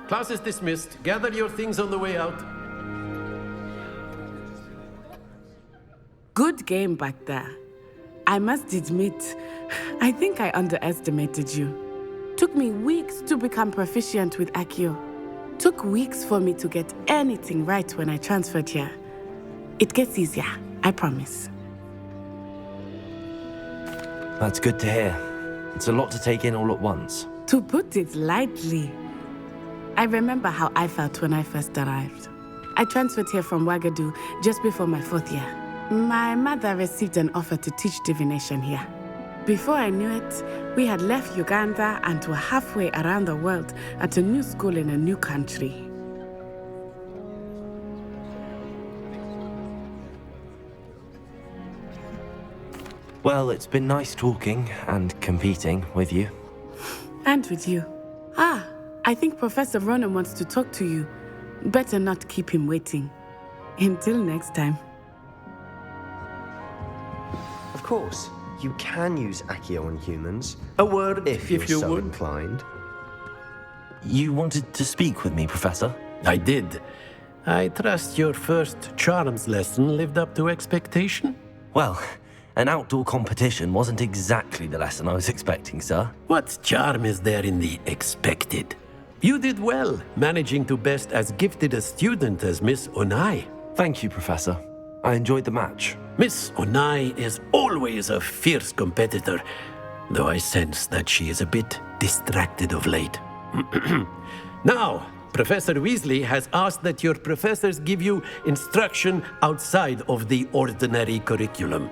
Class is dismissed. Gather your things on the way out. Good game back there. I must admit, I think I underestimated you. Took me weeks to become proficient with Accio. Took weeks for me to get anything right when I transferred here. It gets easier, I promise. That's good to hear. It's a lot to take in all at once. To put it lightly, I remember how I felt when I first arrived. I transferred here from Ouagadougou just before my 4th year. My mother received an offer to teach divination here. Before I knew it, we had left Uganda and were halfway around the world at a new school in a new country. Well, it's been nice talking and competing with you. And with you. I think Professor Ronan wants to talk to you. Better not keep him waiting. Until next time. Of course, you can use Accio on humans. A word if you're so inclined. You wanted to speak with me, Professor? I did. I trust your first charms lesson lived up to expectation? Well, an outdoor competition wasn't exactly the lesson I was expecting, sir. What charm is there in the expected? You did well, managing to best as gifted a student as Miss Onai. Thank you, Professor. I enjoyed the match. Miss Onai is always a fierce competitor, though I sense that she is a bit distracted of late. Now, Professor Weasley has asked that your professors give you instruction outside of the ordinary curriculum.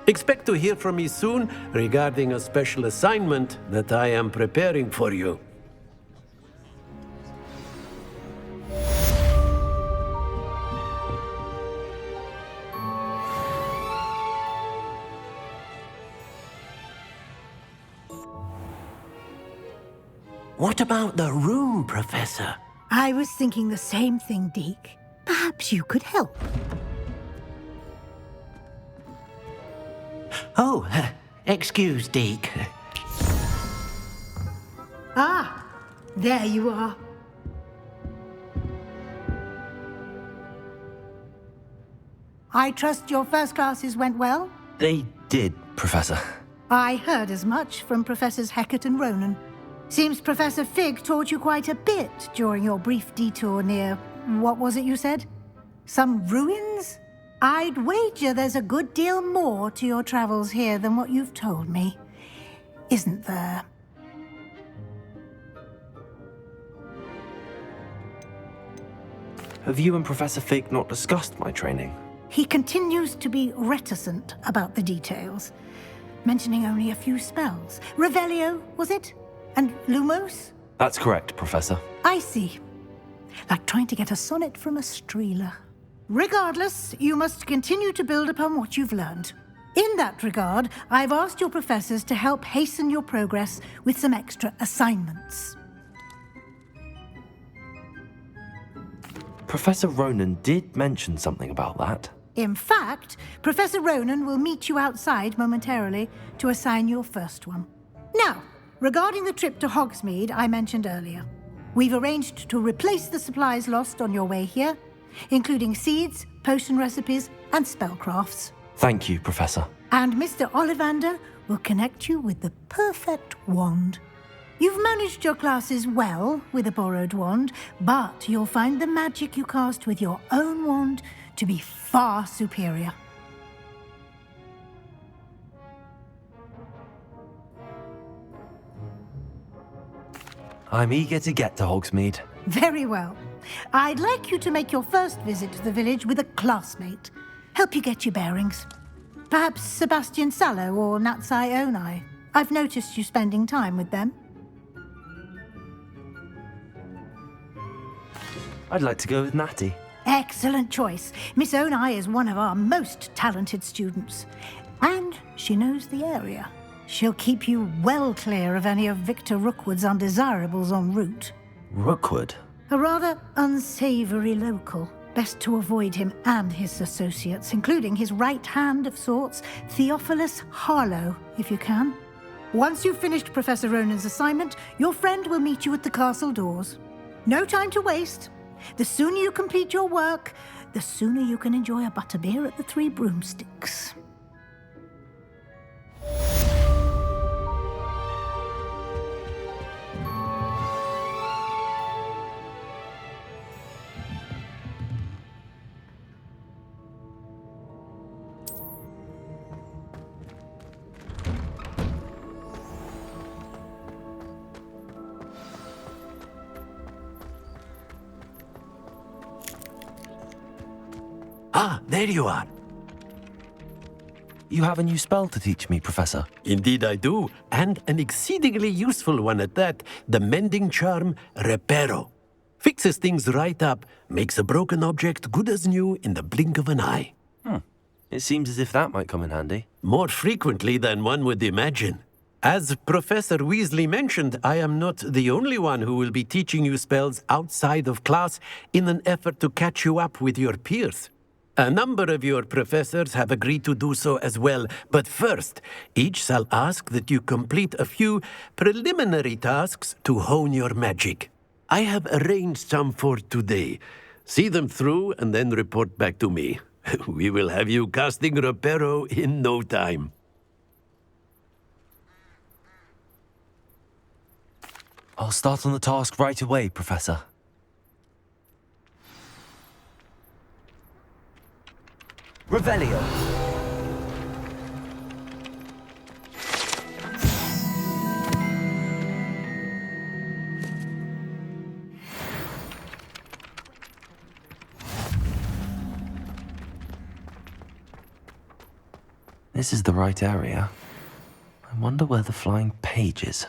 Expect to hear from me soon regarding a special assignment that I am preparing for you. What about the room, Professor? I was thinking the same thing, Deke. Perhaps you could help. Oh, excuse, Deke. Ah, there you are. I trust your first classes went well? They did, Professor. I heard as much from Professors Hecat and Ronan. Seems Professor Fig taught you quite a bit during your brief detour near, what was it you said? Some ruins? I'd wager there's a good deal more to your travels here than what you've told me. Isn't there? Have you and Professor Fig not discussed my training? He continues to be reticent about the details, mentioning only a few spells. Revelio, was it? And Lumos? That's correct, Professor. I see. Like trying to get a sonnet from a streeler. Regardless, you must continue to build upon what you've learned. In that regard, I've asked your professors to help hasten your progress with some extra assignments. Professor Ronan did mention something about that. In fact, Professor Ronan will meet you outside momentarily to assign your first one. Now, regarding the trip to Hogsmeade I mentioned earlier, we've arranged to replace the supplies lost on your way here, including seeds, potion recipes, and spellcrafts. Thank you, Professor. And Mr. Ollivander will connect you with the perfect wand. You've managed your classes well with a borrowed wand, but you'll find the magic you cast with your own wand to be far superior. I'm eager to get to Hogsmeade. Very well. I'd like you to make your first visit to the village with a classmate. Help you get your bearings. Perhaps Sebastian Sallow or Natsai Onai. I've noticed you spending time with them. I'd like to go with Natty. Excellent choice. Miss Onai is one of our most talented students. And she knows the area. She'll keep you well clear of any of Victor Rookwood's undesirables en route. Rookwood? A rather unsavory local. Best to avoid him and his associates, including his right hand of sorts, Theophilus Harlow, if you can. Once you've finished Professor Ronan's assignment, your friend will meet you at the castle doors. No time to waste. The sooner you complete your work, the sooner you can enjoy a butterbeer at the Three Broomsticks. Ah, there you are. You have a new spell to teach me, Professor. Indeed I do, and an exceedingly useful one at that, the mending charm Reparo. Fixes things right up, makes a broken object good as new in the blink of an eye. It seems as if that might come in handy. More frequently than one would imagine. As Professor Weasley mentioned, I am not the only one who will be teaching you spells outside of class in an effort to catch you up with your peers. A number of your professors have agreed to do so as well, but first, each shall ask that you complete a few preliminary tasks to hone your magic. I have arranged some for today. See them through and then report back to me. We will have you casting Reparo in no time. I'll start on the task right away, Professor. Revelio. This is the right area. I wonder where the flying page is.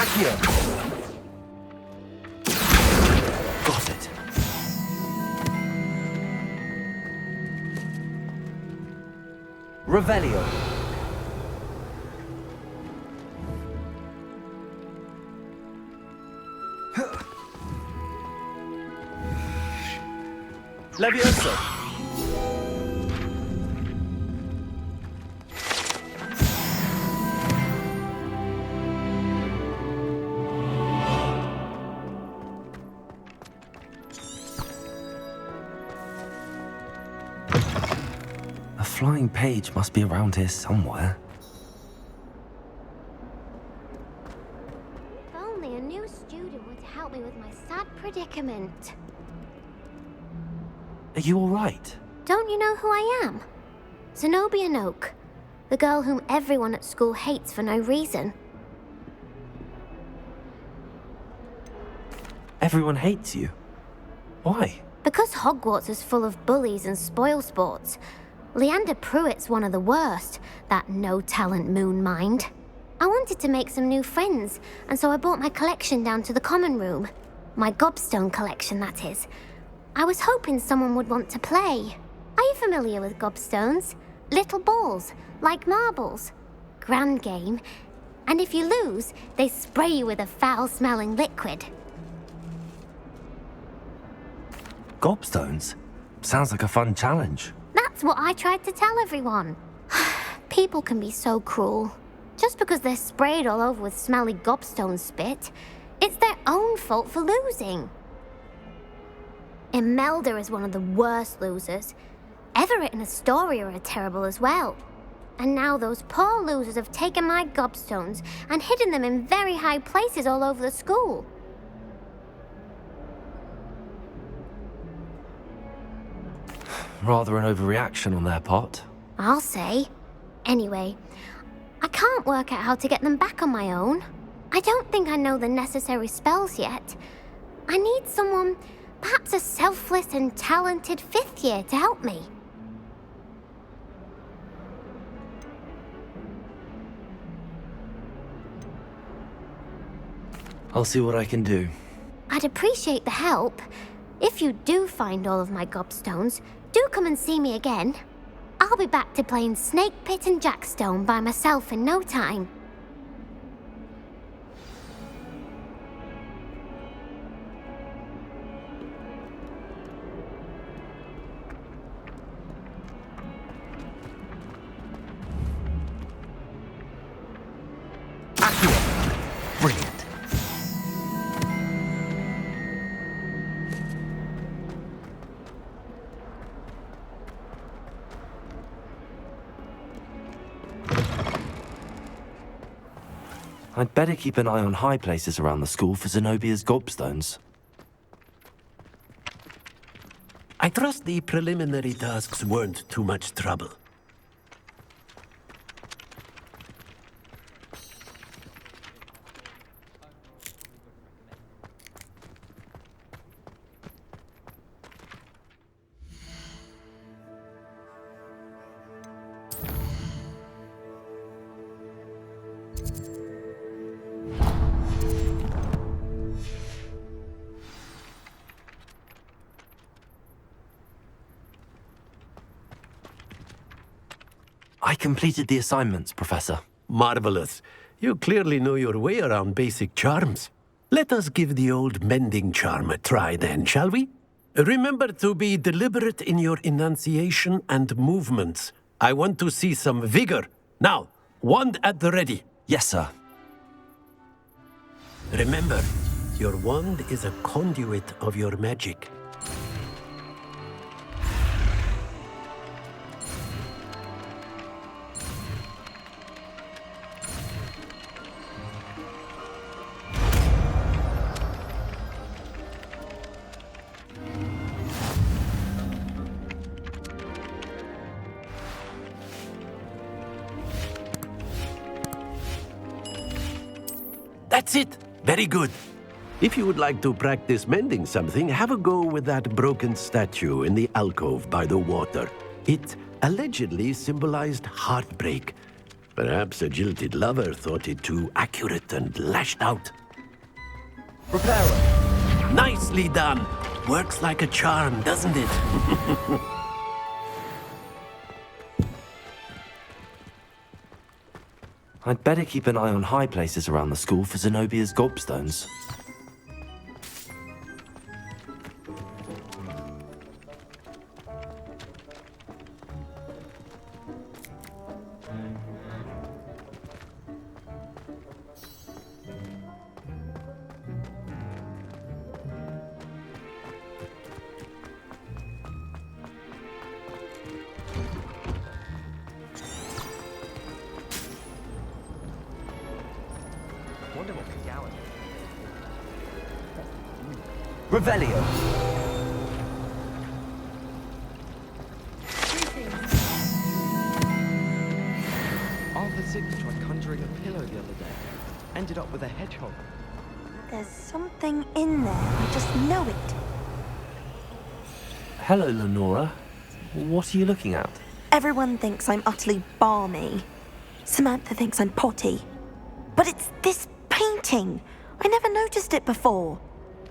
Accio. Got it. Revelio. Levioso. A flying page must be around here somewhere. If only a new student would help me with my sad predicament. Are you all right? Don't you know who I am? Zenobia Noak, the girl whom everyone at school hates for no reason. Everyone hates you. Why? Because Hogwarts is full of bullies and spoilsports. Leander Pruitt's one of the worst, that no-talent moon mind. I wanted to make some new friends, and so I brought my collection down to the common room. My gobstone collection, that is. I was hoping someone would want to play. Are you familiar with gobstones? Little balls, like marbles. Grand game. And if you lose, they spray you with a foul-smelling liquid. Gobstones? Sounds like a fun challenge. That's what I tried to tell everyone. People can be so cruel. Just because they're sprayed all over with smelly gobstone spit, it's their own fault for losing. Imelda is one of the worst losers. Everett and Astoria are terrible as well. And now those poor losers have taken my gobstones and hidden them in very high places all over the school. Rather an overreaction on their part. I'll say. Anyway, I can't work out how to get them back on my own. I don't think I know the necessary spells yet. I need someone, perhaps a selfless and talented 5th year to help me. I'll see what I can do. I'd appreciate the help. If you do find all of my gobstones, do come and see me again. I'll be back to playing Snake Pit and Jackstone by myself in no time. Brilliant. I'd better keep an eye on high places around the school for Zenobia's gobstones. I trust the preliminary tasks weren't too much trouble. I completed the assignments, Professor. Marvelous. You clearly know your way around basic charms. Let us give the old mending charm a try then, shall we? Remember to be deliberate in your enunciation and movements. I want to see some vigor. Now, wand at the ready. Yes, sir. Remember, your wand is a conduit of your magic. That's it. Very good. If you would like to practice mending something, have a go with that broken statue in the alcove by the water. It allegedly symbolized heartbreak. Perhaps a jilted lover thought it too accurate and lashed out. Repairer. Nicely done. Works like a charm, doesn't it? I'd better keep an eye on high places around the school for Zenobia's gobstones. Revelio. Arthur Six tried conjuring a pillow the other day. Ended up with a hedgehog. There's something in there. I just know it. Hello, Lenora. What are you looking at? Everyone thinks I'm utterly balmy. Samantha thinks I'm potty. But it's this painting. I never noticed it before.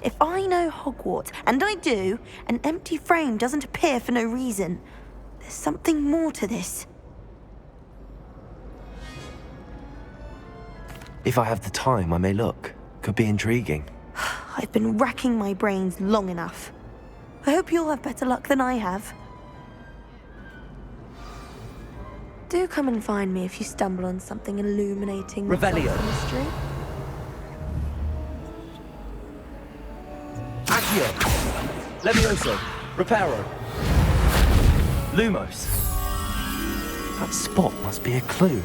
If I know Hogwarts, and I do, an empty frame doesn't appear for no reason. There's something more to this. If I have the time, I may look. Could be intriguing. I've been racking my brains long enough. I hope you'll have better luck than I have. Do come and find me if you stumble on something illuminating the Revelio. dark mystery. Accio. Levioso. Reparo. Lumos. That spot must be a clue.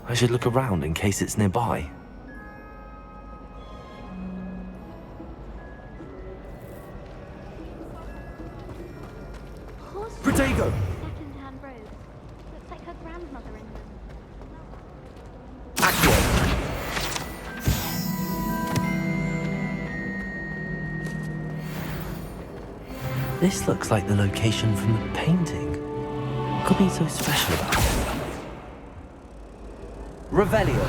I should look around in case it's nearby. Protego! Second-hand robe. Looks like her grandmother in them. Accio! This looks like the location from the painting. What could be so special about it? Revelio.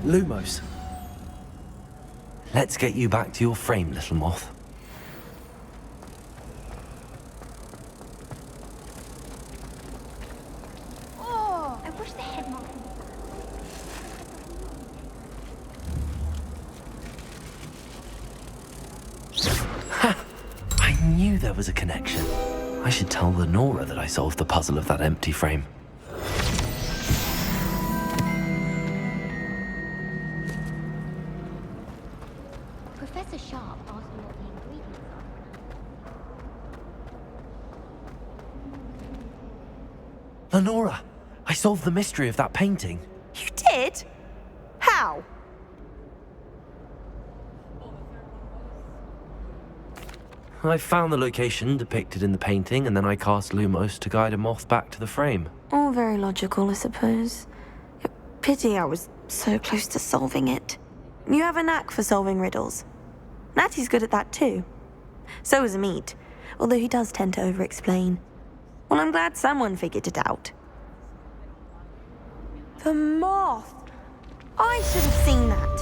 Lumos. Let's get you back to your frame, little moth. Oh, I wish the head moth. I knew there was a connection. I should tell Lenora that I solved the puzzle of that empty frame. Professor Sharp asked me what the ingredients are. Lenora, I solved the mystery of that painting. You did? How? I found the location depicted in the painting, and then I cast Lumos to guide a moth back to the frame. All very logical, I suppose. Pity I was so close to solving it. You have a knack for solving riddles. Natty's good at that too. So is Amit, although he does tend to over-explain. Well, I'm glad someone figured it out. The moth! I should have seen that.